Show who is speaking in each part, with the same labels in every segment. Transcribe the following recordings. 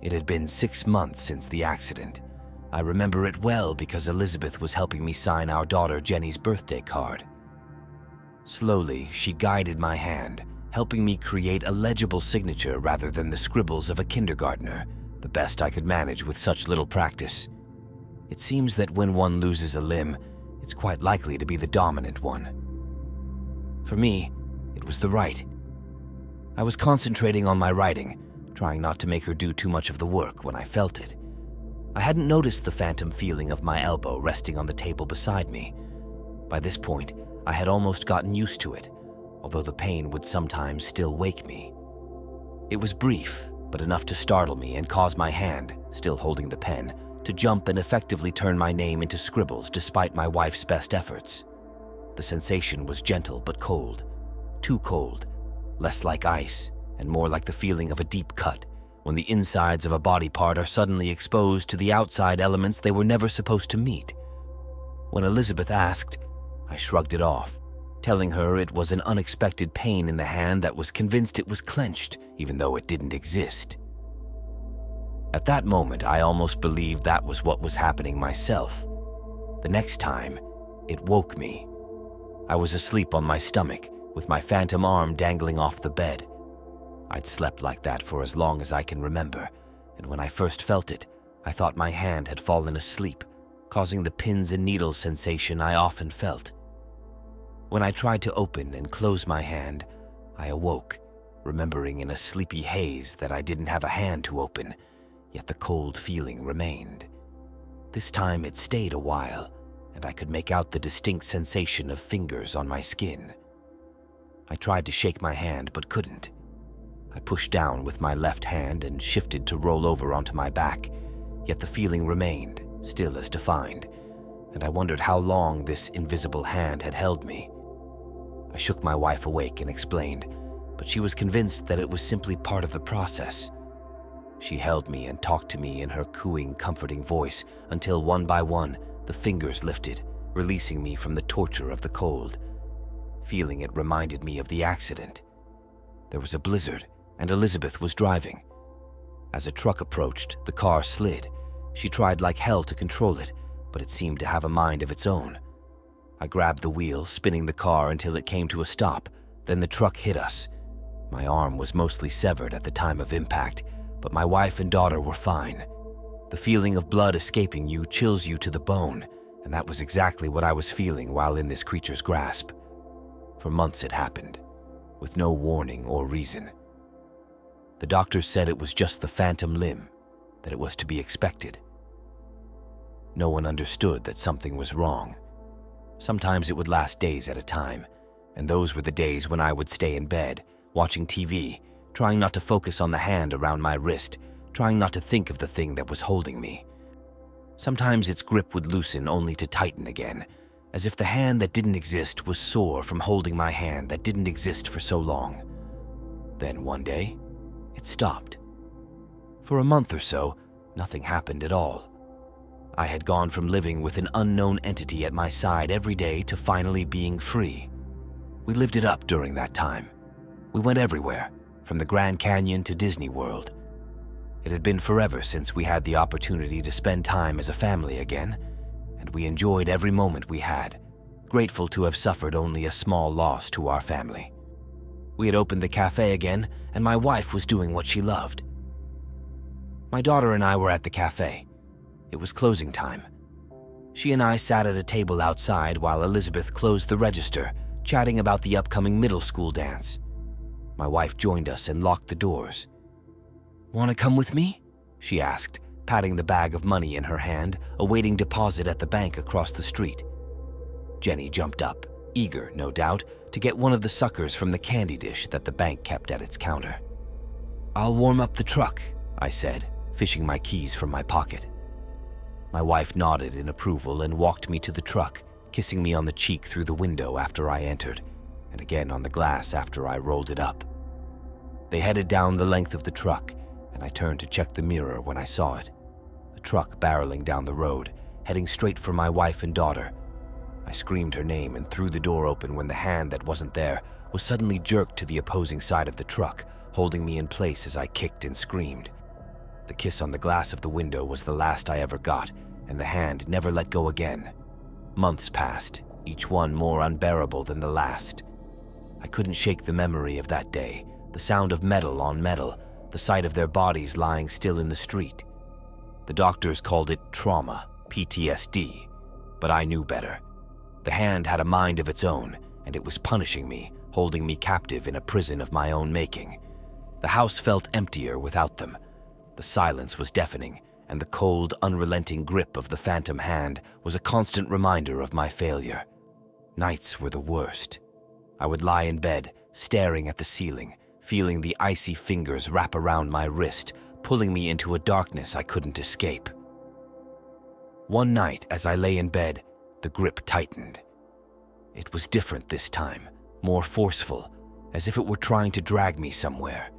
Speaker 1: It had been 6 months since the accident. I remember it well because Elizabeth was helping me sign our daughter Jenny's birthday card. Slowly, she guided my hand, helping me create a legible signature rather than the scribbles of a kindergartner, the best I could manage with such little practice. It seems that when one loses a limb, it's quite likely to be the dominant one. For me, it was the right. I was concentrating on my writing, trying not to make her do too much of the work when I felt it. I hadn't noticed the phantom feeling of my elbow resting on the table beside me. By this point, I had almost gotten used to it, although the pain would sometimes still wake me. It was brief, but enough to startle me and cause my hand, still holding the pen, to jump and effectively turn my name into scribbles despite my wife's best efforts. The sensation was gentle but cold. Too cold, less like ice, and more like the feeling of a deep cut, when the insides of a body part are suddenly exposed to the outside elements they were never supposed to meet. When Elizabeth asked, I shrugged it off, telling her it was an unexpected pain in the hand that was convinced it was clenched, even though it didn't exist. At that moment, I almost believed that was what was happening myself. The next time, it woke me. I was asleep on my stomach, with my phantom arm dangling off the bed. I'd slept like that for as long as I can remember, and when I first felt it, I thought my hand had fallen asleep, causing the pins and needles sensation I often felt. When I tried to open and close my hand, I awoke, remembering in a sleepy haze that I didn't have a hand to open, yet the cold feeling remained. This time it stayed a while, and I could make out the distinct sensation of fingers on my skin. I tried to shake my hand but couldn't. I pushed down with my left hand and shifted to roll over onto my back, yet the feeling remained, still as defined, and I wondered how long this invisible hand had held me. I shook my wife awake and explained, but she was convinced that it was simply part of the process. She held me and talked to me in her cooing, comforting voice until one by one the fingers lifted, releasing me from the torture of the cold. Feeling it reminded me of the accident. There was a blizzard, and Elizabeth was driving. As a truck approached, the car slid. She tried like hell to control it, but it seemed to have a mind of its own. I grabbed the wheel, spinning the car until it came to a stop. Then the truck hit us. My arm was mostly severed at the time of impact, but my wife and daughter were fine. The feeling of blood escaping you chills you to the bone, and that was exactly what I was feeling while in this creature's grasp. For months it happened, with no warning or reason. The doctors said it was just the phantom limb, that it was to be expected. No one understood that something was wrong. Sometimes it would last days at a time, and those were the days when I would stay in bed, watching TV, trying not to focus on the hand around my wrist, trying not to think of the thing that was holding me. Sometimes its grip would loosen only to tighten again, as if the hand that didn't exist was sore from holding my hand that didn't exist for so long. Then one day, it stopped. For a month or so, nothing happened at all. I had gone from living with an unknown entity at my side every day to finally being free. We lived it up during that time. We went everywhere, from the Grand Canyon to Disney World. It had been forever since we had the opportunity to spend time as a family again, and we enjoyed every moment we had, grateful to have suffered only a small loss to our family. We had opened the cafe again, and my wife was doing what she loved. My daughter and I were at the cafe. It was closing time. She and I sat at a table outside while Elizabeth closed the register, chatting about the upcoming middle school dance. My wife joined us and locked the doors. "Want to come with me?" she asked, patting the bag of money in her hand, awaiting deposit at the bank across the street. Jenny jumped up, eager, no doubt, to get one of the suckers from the candy dish that the bank kept at its counter. "I'll warm up the truck," I said, fishing my keys from my pocket. My wife nodded in approval and walked me to the truck, kissing me on the cheek through the window after I entered, and again on the glass after I rolled it up. They headed down the length of the truck, and I turned to check the mirror when I saw it. A truck barreling down the road, heading straight for my wife and daughter. I screamed her name and threw the door open when the hand that wasn't there was suddenly jerked to the opposing side of the truck, holding me in place as I kicked and screamed. The kiss on the glass of the window was the last I ever got, and the hand never let go again. Months passed, each one more unbearable than the last. I couldn't shake the memory of that day, the sound of metal on metal, the sight of their bodies lying still in the street. The doctors called it trauma, PTSD, but I knew better. The hand had a mind of its own, and it was punishing me, holding me captive in a prison of my own making. The house felt emptier without them. The silence was deafening, and the cold, unrelenting grip of the phantom hand was a constant reminder of my failure. Nights were the worst. I would lie in bed, staring at the ceiling, feeling the icy fingers wrap around my wrist, pulling me into a darkness I couldn't escape. One night, as I lay in bed, the grip tightened. It was different this time, more forceful, as if it were trying to drag me somewhere.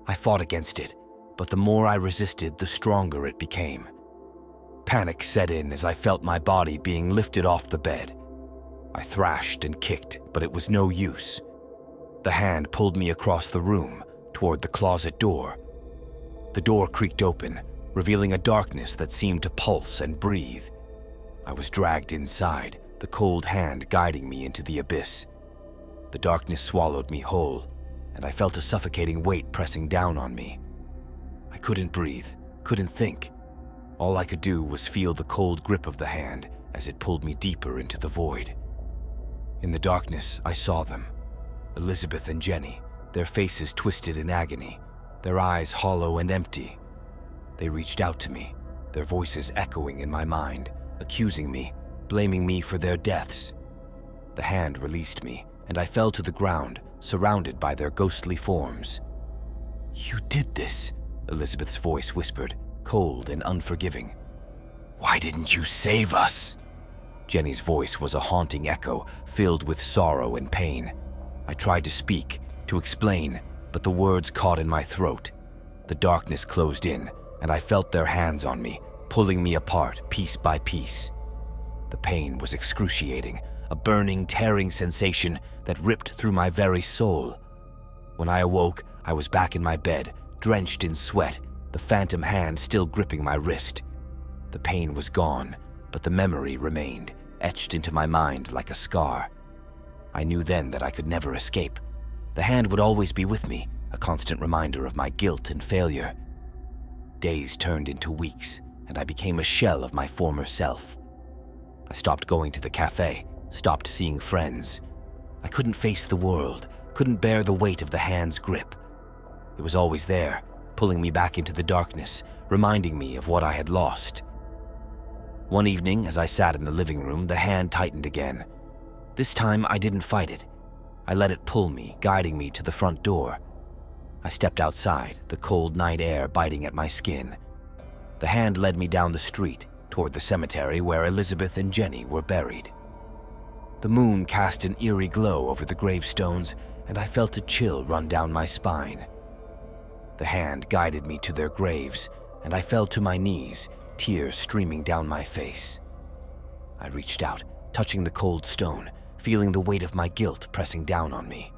Speaker 1: I fought against it, but the more I resisted, the stronger it became. Panic set in as I felt my body being lifted off the bed. I thrashed and kicked, but it was no use. The hand pulled me across the room, toward the closet door. The door creaked open, revealing a darkness that seemed to pulse and breathe. I was dragged inside, the cold hand guiding me into the abyss. The darkness swallowed me whole, and I felt a suffocating weight pressing down on me. I couldn't breathe, couldn't think. All I could do was feel the cold grip of the hand as it pulled me deeper into the void. In the darkness, I saw them. Elizabeth and Jenny, their faces twisted in agony, their eyes hollow and empty. They reached out to me, their voices echoing in my mind, accusing me, blaming me for their deaths. The hand released me, and I fell to the ground, surrounded by their ghostly forms. "You did this," Elizabeth's voice whispered, cold and unforgiving. "Why didn't you save us?" Jenny's voice was a haunting echo, filled with sorrow and pain. I tried to speak, to explain, but the words caught in my throat. The darkness closed in, and I felt their hands on me, pulling me apart piece by piece. The pain was excruciating, a burning, tearing sensation that ripped through my very soul. When I awoke, I was back in my bed, drenched in sweat, the phantom hand still gripping my wrist. The pain was gone, but the memory remained, etched into my mind like a scar. I knew then that I could never escape. The hand would always be with me, a constant reminder of my guilt and failure. Days turned into weeks, and I became a shell of my former self. I stopped going to the cafe, stopped seeing friends. I couldn't face the world, couldn't bear the weight of the hand's grip. It was always there, pulling me back into the darkness, reminding me of what I had lost. One evening, as I sat in the living room, the hand tightened again. This time, I didn't fight it. I let it pull me, guiding me to the front door. I stepped outside, the cold night air biting at my skin. The hand led me down the street, toward the cemetery where Elizabeth and Jenny were buried. The moon cast an eerie glow over the gravestones, and I felt a chill run down my spine. The hand guided me to their graves, and I fell to my knees, tears streaming down my face. I reached out, touching the cold stone, feeling the weight of my guilt pressing down on me.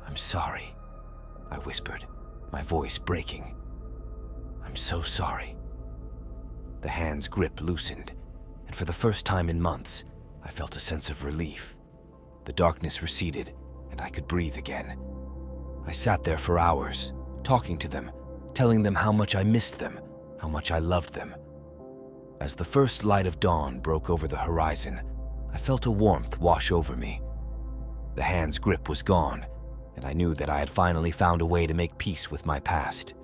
Speaker 1: "I'm sorry," I whispered, my voice breaking. "I'm so sorry." The hand's grip loosened, and for the first time in months, I felt a sense of relief. The darkness receded, and I could breathe again. I sat there for hours, talking to them, telling them how much I missed them, how much I loved them. As the first light of dawn broke over the horizon, I felt a warmth wash over me. The hand's grip was gone, and I knew that I had finally found a way to make peace with my past.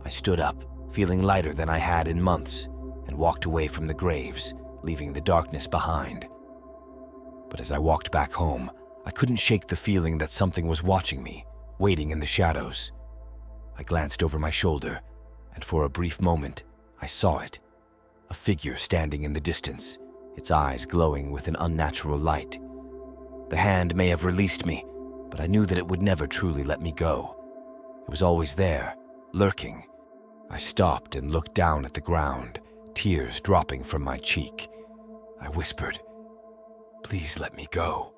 Speaker 1: I stood up, feeling lighter than I had in months, and walked away from the graves, leaving the darkness behind. But as I walked back home, I couldn't shake the feeling that something was watching me, waiting in the shadows. I glanced over my shoulder, and for a brief moment, I saw it. A figure standing in the distance, its eyes glowing with an unnatural light. The hand may have released me, but I knew that it would never truly let me go. It was always there, lurking. I stopped and looked down at the ground, tears dropping from my cheek. I whispered, "Please let me go."